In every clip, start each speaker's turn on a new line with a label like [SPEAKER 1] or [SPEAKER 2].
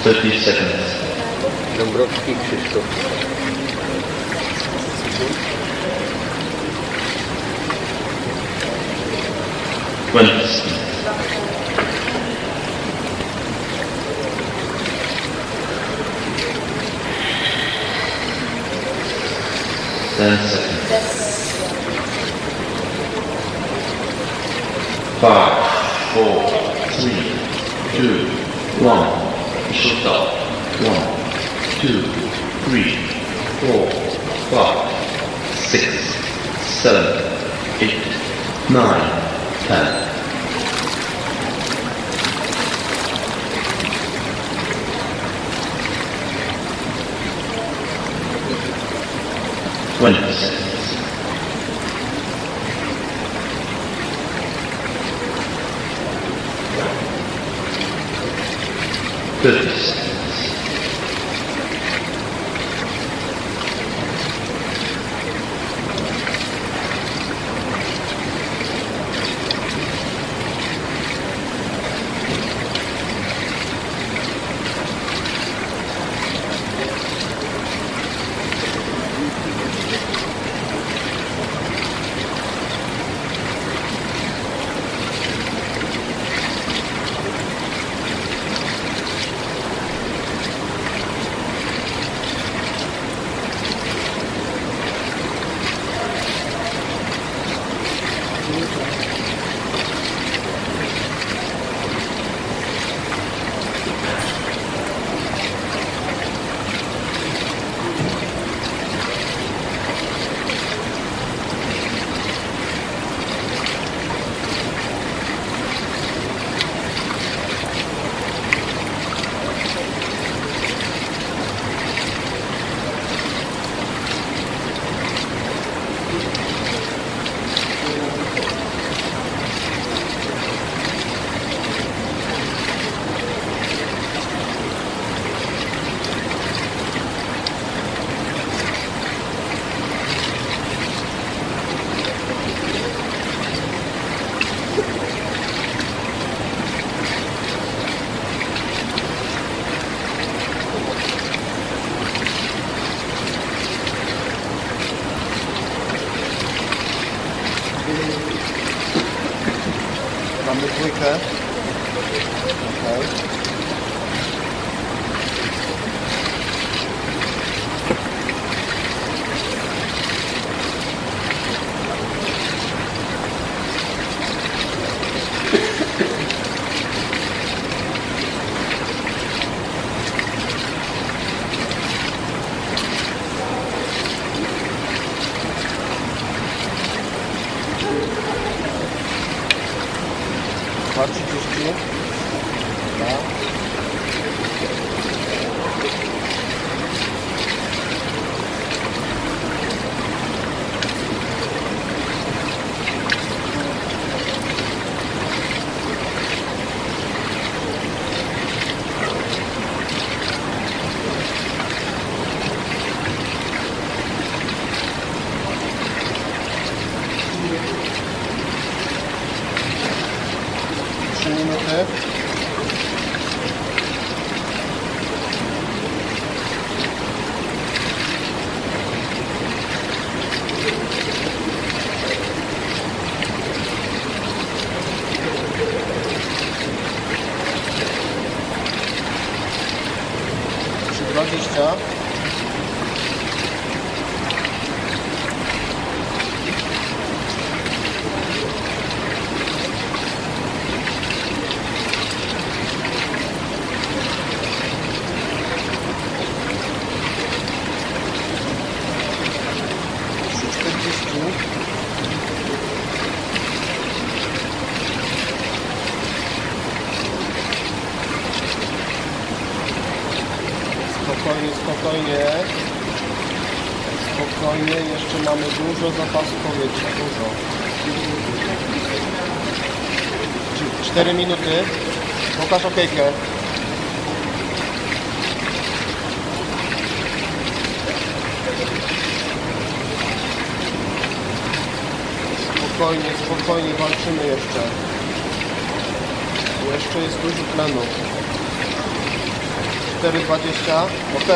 [SPEAKER 1] 30 seconds.
[SPEAKER 2] Dąbrowski Krzysztof.
[SPEAKER 1] 20 seconds. 10 seconds. 5, 4, 3, 2, 1. Initial stop. 1, 2, 3, 4, 5, 6, 7, 8, 9, 10. Twenty seconds. 30 seconds.
[SPEAKER 3] 3 minuty. Przy 20. Spokojnie, spokojnie. Spokojnie, jeszcze mamy dużo zapasu powietrza, dużo. 4 minuty. Pokaż okejkę. Spokojnie, spokojnie, walczymy jeszcze. Jeszcze jest dużo tlenu. 4,20. Ok.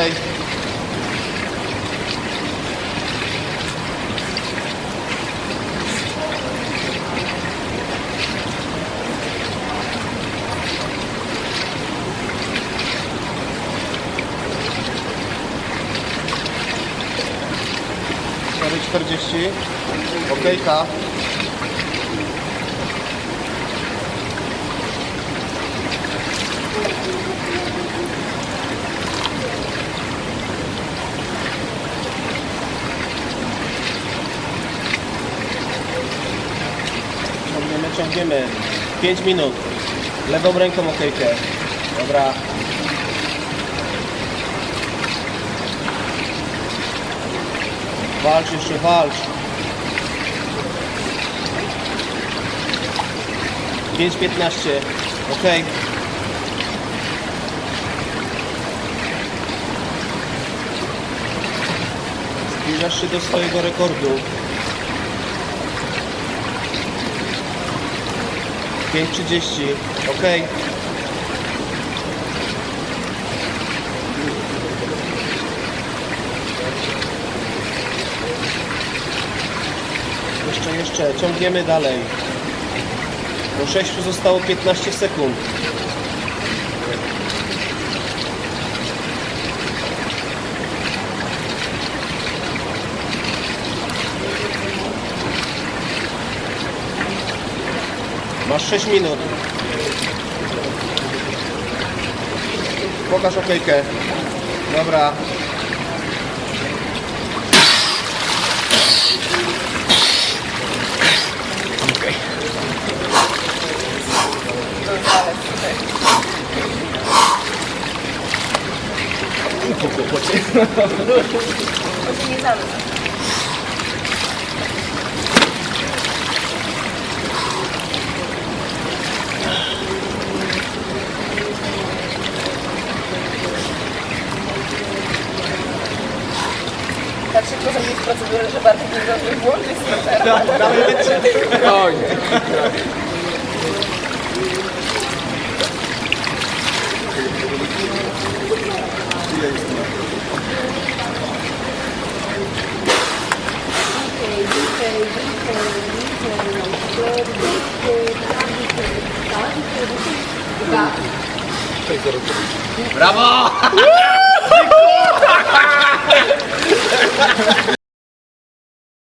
[SPEAKER 3] Cztery 40. Okejka. Ciągniemy. 5 minut. Lewą ręką okejkę. Dobra. Walcz jeszcze, walcz. 5,15. Ok. Zbliżasz się do swojego rekordu. 5,30. Ok. Jeszcze. Ciągniemy dalej. Do 6 zostało 15 sekund. Masz 6 minut. Pokaż okejkę. Dobra.
[SPEAKER 4] Nie zamknę. Tak szybko zrobić procedurę, że Bartek nie zdążył włączyć stopera.
[SPEAKER 2] Oj.
[SPEAKER 5] Brawo!